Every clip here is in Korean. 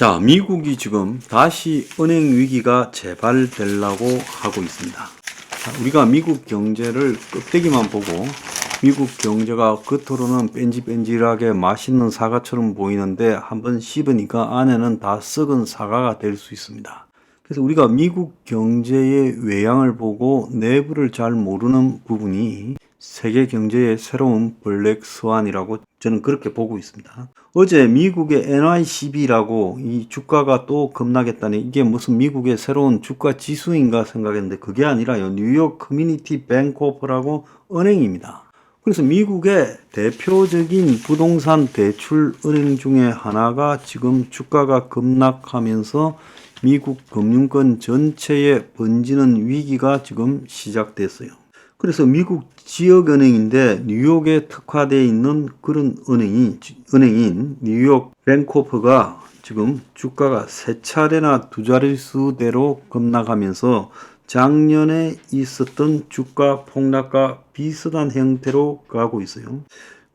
자, 미국이 지금 다시 은행 위기가 재발되려고 하고 있습니다. 자, 우리가 미국 경제를 껍데기만 보고 미국 경제가 겉으로는 뺀질뺀질하게 맛있는 사과처럼 보이는데 한번 씹으니까 안에는 다 썩은 사과가 될 수 있습니다. 그래서 우리가 미국 경제의 외양을 보고 내부를 잘 모르는 부분이 세계 경제의 새로운 블랙스완이라고 저는 그렇게 보고 있습니다. 어제 미국의 NYCB라고 이 주가가 또 급락했다니 이게 무슨 미국의 새로운 주가 지수인가 생각했는데 그게 아니라요. 뉴욕 커뮤니티 뱅코퍼라고 은행입니다. 그래서 미국의 대표적인 부동산 대출 은행 중에 하나가 지금 주가가 급락하면서 미국 금융권 전체에 번지는 위기가 지금 시작됐어요. 그래서 미국 지역은행인데 뉴욕에 특화되어 있는 그런 은행인 뉴욕 뱅코퍼가 지금 주가가 세 차례나 두 자릿수대로 급락하면서 작년에 있었던 주가 폭락과 비슷한 형태로 가고 있어요.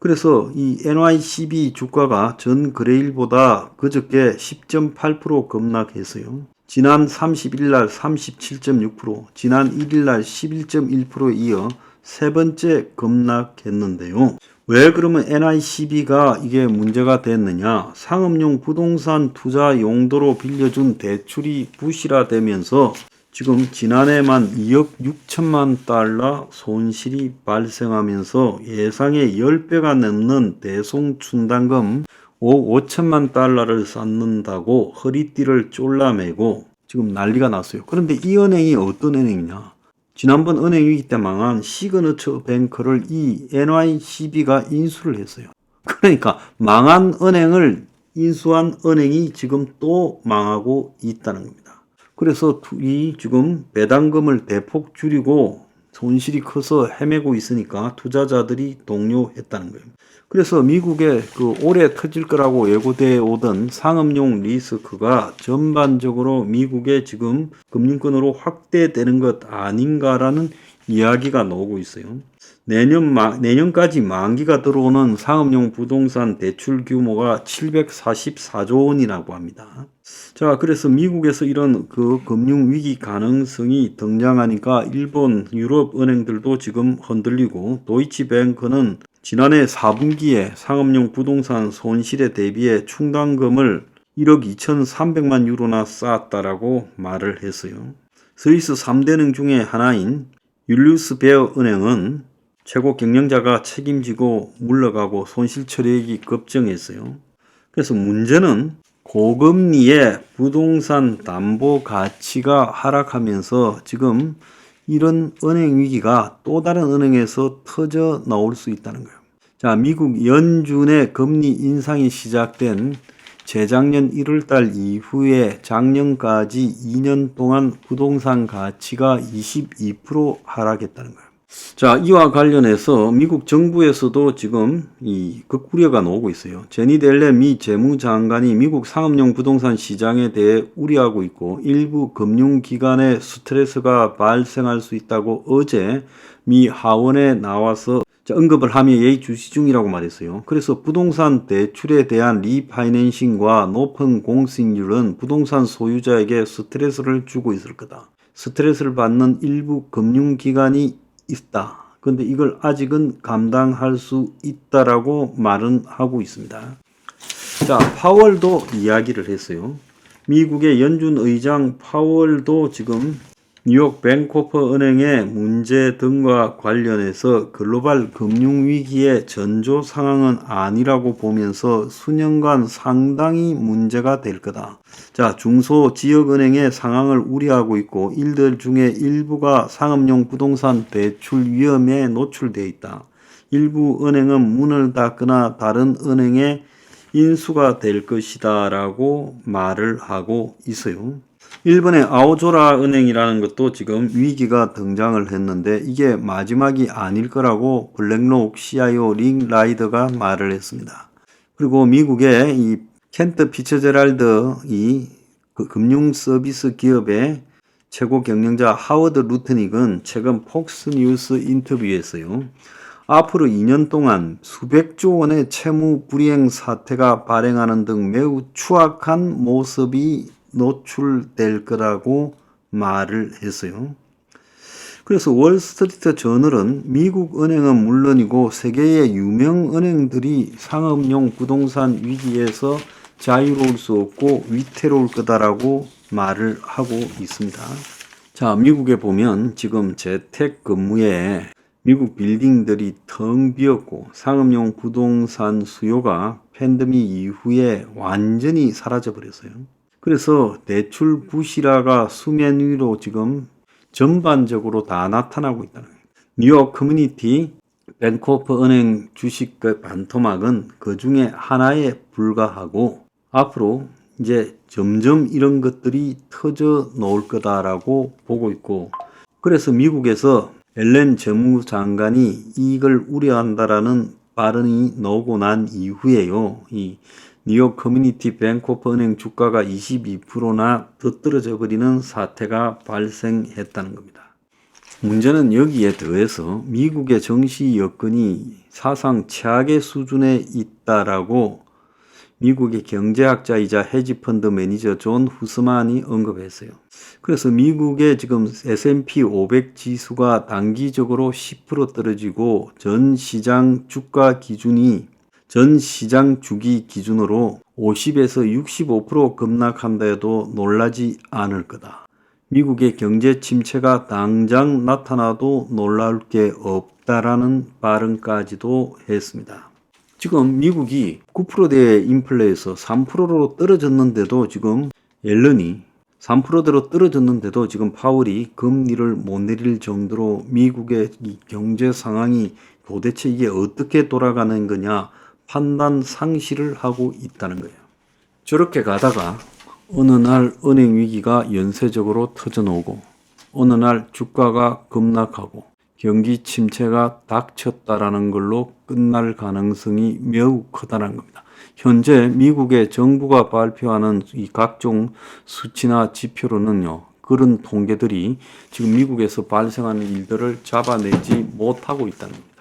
그래서 이 NYCB 주가가 전 거래일보다 그저께 10.8% 급락했어요. 지난 30일 날 37.6%, 지난 1일 날 11.1%에 이어 세 번째 급락했는데요. 왜 그러면 NICB가 이게 문제가 됐느냐? 상업용 부동산 투자 용도로 빌려준 대출이 부실화되면서 지금 지난해만 2억 6천만 달러 손실이 발생하면서 예상의 10배가 넘는 대송충당금 5억 5천만 달러를 쌓는다고 허리띠를 졸라매고 지금 난리가 났어요. 그런데 이 은행이 어떤 은행이냐? 지난번 은행 위기 때 망한 시그너처 뱅크를 이 NYCB가 인수를 했어요. 그러니까 망한 은행을 인수한 은행이 지금 또 망하고 있다는 겁니다. 그래서 이 지금 배당금을 대폭 줄이고 손실이 커서 헤매고 있으니까 투자자들이 동요했다는 거예요. 그래서 미국에 올해 터질 거라고 예고되어 오던 상업용 리스크가 전반적으로 미국에 지금 금융권으로 확대되는 것 아닌가라는 이야기가 나오고 있어요. 내년까지 만기가 들어오는 상업용 부동산 대출 규모가 744조 원이라고 합니다. 자, 그래서 미국에서 이런 금융 위기 가능성이 등장하니까 일본, 유럽 은행들도 지금 흔들리고 도이치뱅크는 지난해 4분기에 상업용 부동산 손실에 대비해 충당금을 1억 2,300만 유로나 쌓았다라고 말을 했어요. 스위스 3대은행 중에 하나인 율리우스 베어 은행은 최고 경영자가 책임지고 물러가고 손실 처리액이 급증했어요. 그래서 문제는 고금리의 부동산 담보 가치가 하락하면서 지금 이런 은행 위기가 또 다른 은행에서 터져 나올 수 있다는 거예요. 자, 미국 연준의 금리 인상이 시작된 재작년 1월달 이후에 작년까지 2년 동안 부동산 가치가 22% 하락했다는 거예요. 자, 이와 관련해서 미국 정부에서도 지금 이 극우려가 나오고 있어요. 제니 델렌 미 재무장관이 미국 상업용 부동산 시장에 대해 우려하고 있고 일부 금융기관에 스트레스가 발생할 수 있다고 어제 미 하원에 나와서 언급을 하며 예의주시 중이라고 말했어요. 그래서 부동산 대출에 대한 리파이낸싱과 높은 공시율은 부동산 소유자에게 스트레스를 주고 있을 거다. 스트레스를 받는 일부 금융기관이 있다. 근데 이걸 아직은 감당할 수 있다라고 말은 하고 있습니다. 자, 파월도 이야기를 했어요. 미국의 연준 의장 파월도 지금 뉴욕 뱅코퍼 은행의 문제 등과 관련해서 글로벌 금융위기의 전조 상황은 아니라고 보면서 수년간 상당히 문제가 될 거다. 자, 중소 지역은행의 상황을 우려하고 있고 이들 중에 일부가 상업용 부동산 대출 위험에 노출되어 있다. 일부 은행은 문을 닫거나 다른 은행에 인수가 될 것이다 라고 말을 하고 있어요. 일본의 아오조라 은행이라는 것도 지금 위기가 등장을 했는데 이게 마지막이 아닐 거라고 블랙록 CIO 링 라이더가 말을 했습니다. 그리고 미국의 이 켄트 피처제랄드 이 금융 서비스 기업의 최고 경영자 하워드 루트닉은 최근 폭스뉴스 인터뷰에서요. 앞으로 2년 동안 수백조 원의 채무 불이행 사태가 발생하는 등 매우 추악한 모습이 노출될 거라고 말을 했어요. 그래서 월스트리트 저널은 미국 은행은 물론이고 세계의 유명 은행들이 상업용 부동산 위기에서 자유로울 수 없고 위태로울 거다라고 말을 하고 있습니다. 자, 미국에 보면 지금 재택 근무에 미국 빌딩들이 텅 비었고 상업용 부동산 수요가 팬데믹 이후에 완전히 사라져 버렸어요. 그래서 대출 부실화가 수면 위로 지금 전반적으로 다 나타나고 있다는 거예요. 뉴욕 커뮤니티 뱅코프 은행 주식의 반토막은 그 중에 하나에 불과하고 앞으로 이제 점점 이런 것들이 터져 놓을 거다라고 보고 있고, 그래서 미국에서 앨런 재무장관이 이걸 우려한다라는 발언이 나오고 난 이후에요. 이 뉴욕 커뮤니티 뱅코프 은행 주가가 22%나 더 떨어져 버리는 사태가 발생했다는 겁니다. 문제는 여기에 더해서 미국의 정시 여건이 사상 최악의 수준에 있다라고 미국의 경제학자이자 헤지펀드 매니저 존 후스만이 언급했어요. 그래서 미국의 지금 S&P 500 지수가 단기적으로 10% 떨어지고 전 시장 주기 기준으로 50에서 65% 급락한다 해도 놀라지 않을 거다. 미국의 경제 침체가 당장 나타나도 놀랄 게 없다라는 발언까지도 했습니다. 지금 미국이 9%대의 인플레에서 3%로 떨어졌는데도 지금 옐런이 3%대로 떨어졌는데도 지금 파월이 금리를 못 내릴 정도로 미국의 이 경제 상황이 도대체 이게 어떻게 돌아가는 거냐 판단 상실을 하고 있다는 거예요. 저렇게 가다가 어느 날 은행 위기가 연쇄적으로 터져나오고 어느 날 주가가 급락하고 경기 침체가 닥쳤다라는 걸로 끝날 가능성이 매우 크다는 겁니다. 현재 미국의 정부가 발표하는 이 각종 수치나 지표로는요, 그런 통계들이 지금 미국에서 발생하는 일들을 잡아내지 못하고 있다는 겁니다.